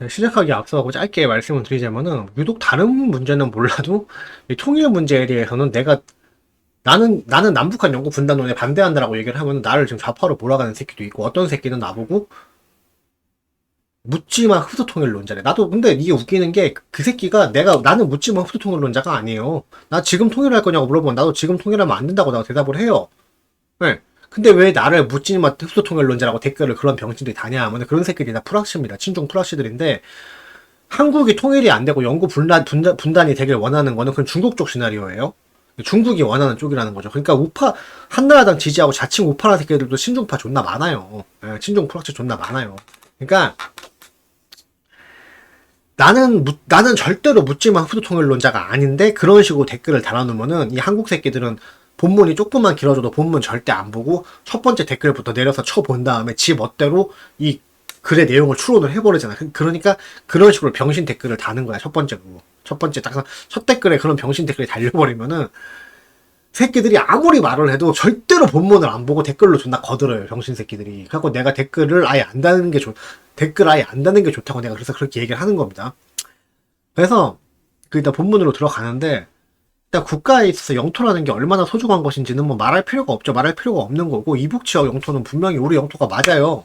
시작하기 앞서고 짧게 말씀을 드리자면은, 유독 다른 문제는 몰라도 이 통일 문제에 대해서는 나는 남북한 영구 분단론에 반대한다라고 얘기를 하면 나를 지금 좌파로 몰아가는 새끼도 있고, 어떤 새끼는 나보고 묻지마 흡수통일론자래. 나도 근데 이게 웃기는 게 그 새끼가 나는 묻지마 흡수통일론자가 아니에요. 나 지금 통일할 거냐고 물어보면 나도 지금 통일하면 안 된다고 내가 대답을 해요. 네. 근데 왜 나를 묻지마 흡수통일론자라고 댓글을 그런 병신들이 다냐 하면 그런 새끼들이 다 프락시입니다. 친중 프락시들인데, 한국이 통일이 안 되고 영구 분단이 되길 원하는 거는 그건 중국 쪽 시나리오예요. 중국이 원하는 쪽이라는 거죠. 그러니까 한나라당 지지하고 자칭 우파라 새끼들도 친중파 존나 많아요. 예, 친중 프락시 존나 많아요. 그러니까 나는 절대로 묻지마 흡수통일론자가 아닌데, 그런 식으로 댓글을 달아놓으면은 이 한국 새끼들은 본문이 조금만 길어져도 본문 절대 안 보고 첫 번째 댓글부터 내려서 쳐본 다음에 지 멋대로 이 글의 내용을 추론을 해버리잖아. 그러니까 그런 식으로 병신 댓글을 다는 거야. 첫 번째로. 첫 댓글에 그런 병신 댓글이 달려버리면은 새끼들이 아무리 말을 해도 절대로 본문을 안 보고 댓글로 존나 거들어요. 병신 새끼들이. 그래갖고 내가 댓글 아예 안 다는 게 좋다고 내가 그래서 그렇게 얘기를 하는 겁니다. 그래서 일단 본문으로 들어가는데, 일단 국가에 있어서 영토라는 게 얼마나 소중한 것인지는 뭐 말할 필요가 없죠. 말할 필요가 없는 거고, 이북 지역 영토는 분명히 우리 영토가 맞아요.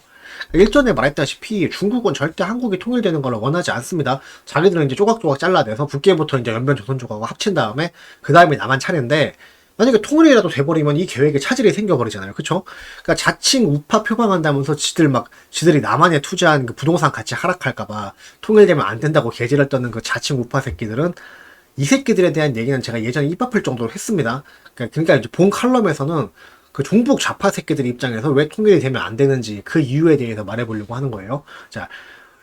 일전에 말했다시피 중국은 절대 한국이 통일되는 걸 원하지 않습니다. 자기들은 이제 조각조각 잘라내서 북계부터 이제 연변 조선족하고 합친 다음에 그 다음에 남한 차례인데, 만약에 통일이라도 돼버리면 이 계획에 차질이 생겨버리잖아요. 그쵸? 그러니까 자칭 우파 표방한다면서 지들이 남한에 투자한 그 부동산 가치 하락할까봐 통일되면 안 된다고 개지를 떠는 그 자칭 우파 새끼들은, 이 새끼들에 대한 얘기는 제가 예전에 입 아플 정도로 했습니다. 그러니까 이제 본 칼럼에서는 그 종북 좌파 새끼들 입장에서 왜 통일이 되면 안 되는지 그 이유에 대해서 말해보려고 하는 거예요. 자,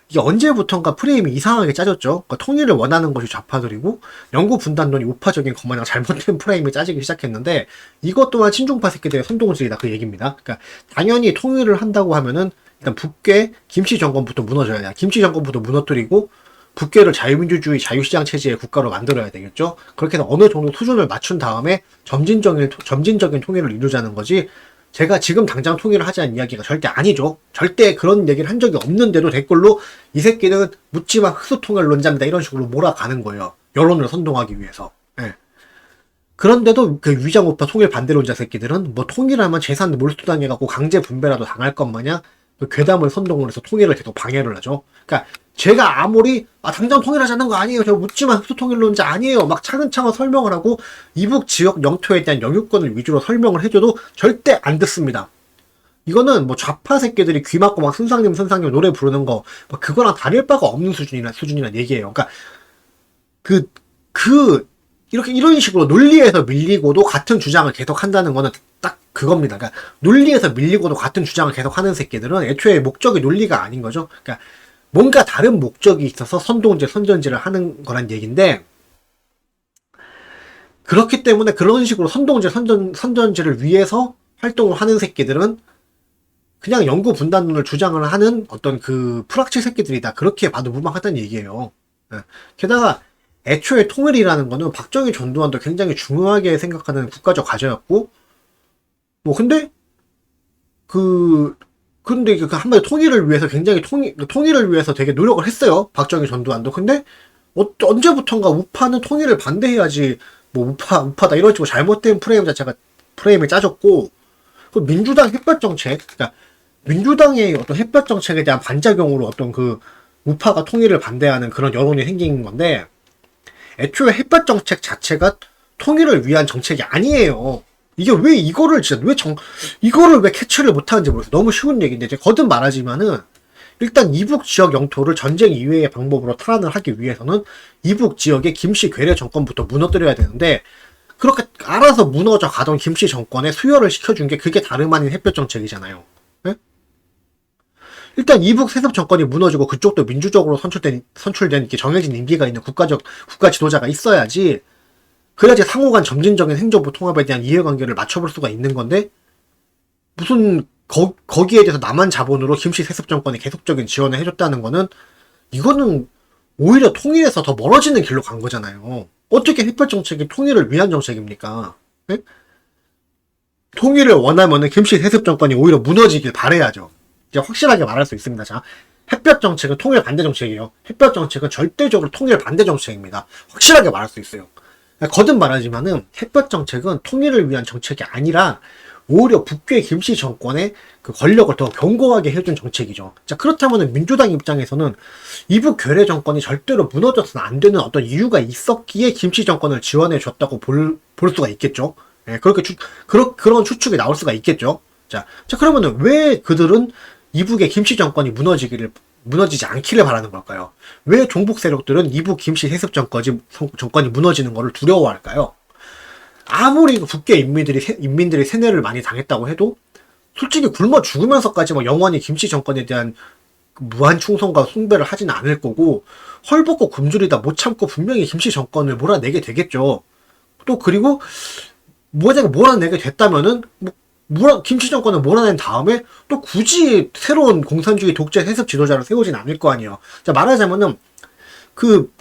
이게 언제부턴가 프레임이 이상하게 짜졌죠. 그러니까 통일을 원하는 것이 좌파들이고 영구 분단론이 우파적인 것마냥 잘못된 프레임이 짜지기 시작했는데, 이것 또한 친중파 새끼들의 선동질이다 그 얘기입니다. 그러니까 당연히 통일을 한다고 하면은 일단 북괴 김씨 정권부터 무너져야 돼. 김씨 정권부터 무너뜨리고 북괴를 자유민주주의 자유시장 체제의 국가로 만들어야 되겠죠. 그렇게 해서 어느 정도 수준을 맞춘 다음에 점진적인 통일을 이루자는 거지, 제가 지금 당장 통일을 하자는 이야기가 절대 아니죠. 절대 그런 얘기를 한 적이 없는데도 댓글로 이 새끼는 묻지마 흑수통일론자입니다 이런 식으로 몰아가는 거예요. 여론을 선동하기 위해서. 예. 그런데도 그 위장우파 통일 반대론자 새끼들은 뭐 통일하면 재산 몰수당해갖고 강제 분배라도 당할 것 마냥 그 괴담을 선동을 해서 통일을 계속 방해를 하죠. 그러니까 제가 아무리 당장 통일하자는 거 아니에요, 저 묻지마 흡수통일론자 아니에요 막 차근차근 설명을 하고 이북 지역 영토에 대한 영유권을 위주로 설명을 해줘도 절대 안 듣습니다. 이거는 뭐 좌파 새끼들이 귀 막고 막 선상님 노래 부르는 거 그거랑 다를 바가 없는 수준이란 얘기예요. 그러니까 그 이렇게 이런 식으로 논리에서 밀리고도 같은 주장을 계속 한다는 거는 딱 그겁니다. 그러니까 논리에서 밀리고도 같은 주장을 계속 하는 새끼들은 애초에 목적이 논리가 아닌 거죠. 그러니까 뭔가 다른 목적이 있어서 선전지를 하는 거란 얘기인데, 그렇기 때문에 그런 식으로 선전지를 위해서 활동을 하는 새끼들은 그냥 영구 분단론을 주장을 하는 어떤 그 프락치 새끼들이다. 그렇게 봐도 무방하다는 얘기예요. 게다가 애초에 통일이라는 거는 박정희 전두환도 굉장히 중요하게 생각하는 국가적 과제였고, 뭐 근데 한마디로 통일을 위해서 굉장히 통일을 위해서 되게 노력을 했어요. 박정희 전두환도. 근데 언제부턴가 우파는 통일을 반대해야지 뭐 우파다 이런 식으로 잘못된 프레임을 짜졌고, 그 민주당 햇볕 정책, 그러니까 민주당의 어떤 햇볕 정책에 대한 반작용으로 어떤 그 우파가 통일을 반대하는 그런 여론이 생긴 건데, 애초에 햇볕 정책 자체가 통일을 위한 정책이 아니에요. 이게 왜 이거를 왜 캐치를 못하는지 모르겠어요. 너무 쉬운 얘기인데, 제가 거듭 말하지만은, 일단 이북 지역 영토를 전쟁 이외의 방법으로 탈환을 하기 위해서는 이북 지역의 김씨 괴뢰 정권부터 무너뜨려야 되는데, 그렇게 알아서 무너져 가던 김씨 정권에 수혈을 시켜준 게 그게 다름 아닌 햇볕 정책이잖아요. 네? 일단 이북 세습 정권이 무너지고 그쪽도 민주적으로 선출된 이렇게 정해진 임기가 있는 국가 지도자가 있어야지, 그래야지 상호간 점진적인 행정부 통합에 대한 이해관계를 맞춰볼 수가 있는 건데, 무슨 거기에 대해서 남한 자본으로 김씨 세습 정권에 계속적인 지원을 해줬다는 거는, 이거는 오히려 통일에서 더 멀어지는 길로 간 거잖아요. 어떻게 햇볕 정책이 통일을 위한 정책입니까? 네? 통일을 원하면은 김씨 세습 정권이 오히려 무너지길 바라야죠. 이제 확실하게 말할 수 있습니다. 자, 햇볕 정책은 통일 반대 정책이에요. 햇볕 정책은 절대적으로 통일 반대 정책입니다. 확실하게 말할 수 있어요. 거듭 말하지만은 햇볕 정책은 통일을 위한 정책이 아니라 오히려 북괴 김씨 정권의 그 권력을 더 견고하게 해준 정책이죠. 자, 그렇다면 민주당 입장에서는 이북 괴뢰 정권이 절대로 무너져서는 안 되는 어떤 이유가 있었기에 김씨 정권을 지원해 줬다고 볼 수가 있겠죠. 예, 그런 추측이 나올 수가 있겠죠. 자, 그러면은 왜 그들은 이북의 김씨 정권이 무너지지 않기를 바라는 걸까요? 왜 종북 세력들은 이북 김씨 세습 정권이 무너지는 것을 두려워할까요? 아무리 북괴 인민들이 세뇌를 많이 당했다고 해도 솔직히 굶어 죽으면서까지 뭐 영원히 김씨 정권에 대한 무한 충성과 숭배를 하지는 않을 거고, 헐벗고 굶주리다 못 참고 분명히 김씨 정권을 몰아내게 되겠죠. 또 그리고 뭐냐가 몰아내게 됐다면은 김씨 정권을 몰아낸 다음에 또 굳이 새로운 공산주의 독재 해습 지도자를 세우진 않을 거 아니에요. 자, 말하자면은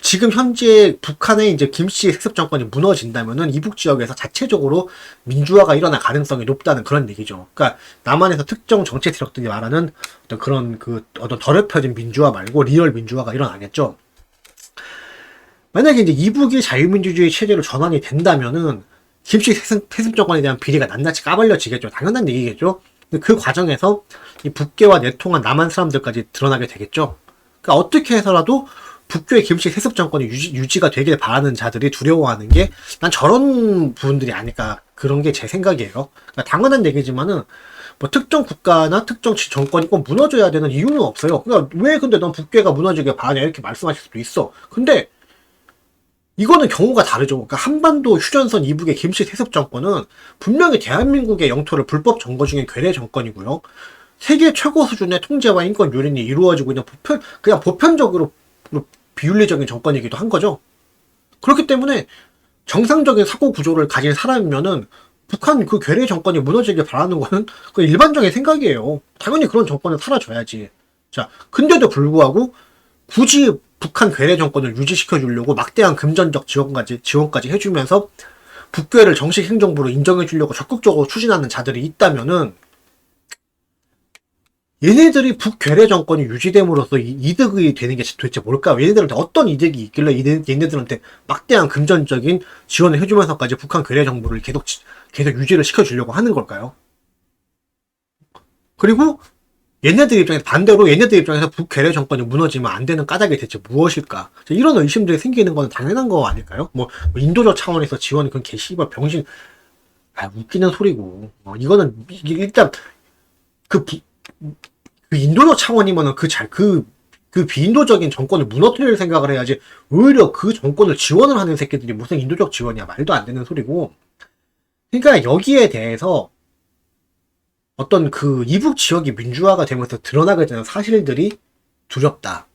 지금 현재 북한의 이제 김씨 세습 정권이 무너진다면은 이북 지역에서 자체적으로 민주화가 일어날 가능성이 높다는 그런 얘기죠. 그러니까 남한에서 특정 정치 세력들이 말하는 어떤 그런 어떤 더럽혀진 민주화 말고 리얼 민주화가 일어나겠죠. 만약에 이제 이북이 자유민주주의 체제로 전환이 된다면은 김씨 세습 정권에 대한 비리가 낱낱이 까발려지겠죠. 당연한 얘기겠죠. 근데 그 과정에서 이 북괴와 내통한 남한 사람들까지 드러나게 되겠죠. 그러니까 어떻게 해서라도 북교의 김씨 세습 정권이 유지가 되길 바라는 자들이 두려워하는 게 난 저런 부분들이 아닐까, 그런 게 제 생각이에요. 그러니까 당연한 얘기지만은 뭐 특정 국가나 특정 정권이 꼭 무너져야 되는 이유는 없어요. 그러니까 왜 근데 넌 북괴가 무너지길 바라냐 이렇게 말씀하실 수도 있어. 근데 이거는 경우가 다르죠. 그러니까 한반도 휴전선 이북의 김씨 세습 정권은 분명히 대한민국의 영토를 불법 점거 중인 괴뢰 정권이고요. 세계 최고 수준의 통제와 인권 유린이 이루어지고 있는 그냥 보편적으로 비윤리적인 정권이기도 한 거죠. 그렇기 때문에 정상적인 사고 구조를 가진 사람이면은 북한 그 괴뢰 정권이 무너지길 바라는 거는 그 일반적인 생각이에요. 당연히 그런 정권은 사라져야지. 자, 근데도 불구하고 굳이 북한 괴뢰 정권을 유지시켜 주려고 막대한 금전적 지원까지 해주면서 북괴를 정식 행정부로 인정해 주려고 적극적으로 추진하는 자들이 있다면은 얘네들이 북괴뢰 정권이 유지됨으로써 이득이 되는 게 도대체 뭘까요? 얘네들한테 어떤 이득이 있길래 얘네들한테 막대한 금전적인 지원을 해주면서까지 북한 괴뢰 정부를 계속 유지를 시켜주려고 하는 걸까요? 그리고 반대로 얘네들 입장에서 북괴뢰 정권이 무너지면 안 되는 까닭이 대체 무엇일까? 이런 의심들이 생기는 건 당연한 거 아닐까요? 뭐 인도적 차원에서 지원이 그건 개씨발 병신, 웃기는 소리고. 이거는 일단 그 인도적 차원이면은 그 비인도적인 정권을 무너뜨릴 생각을 해야지, 오히려 그 정권을 지원을 하는 새끼들이 무슨 인도적 지원이야. 말도 안 되는 소리고. 그러니까 여기에 대해서 어떤 이북 지역이 민주화가 되면서 드러나게 되는 사실들이 두렵다.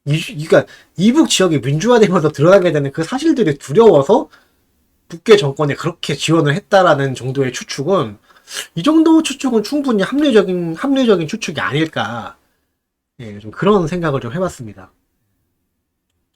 그러니까 이북 지역이 민주화되면서 드러나게 되는 그 사실들이 두려워서 북괴 정권에 그렇게 지원을 했다라는 정도의 추측은, 이 정도 추측은 충분히 합리적인 추측이 아닐까. 예, 좀 그런 생각을 좀 해봤습니다.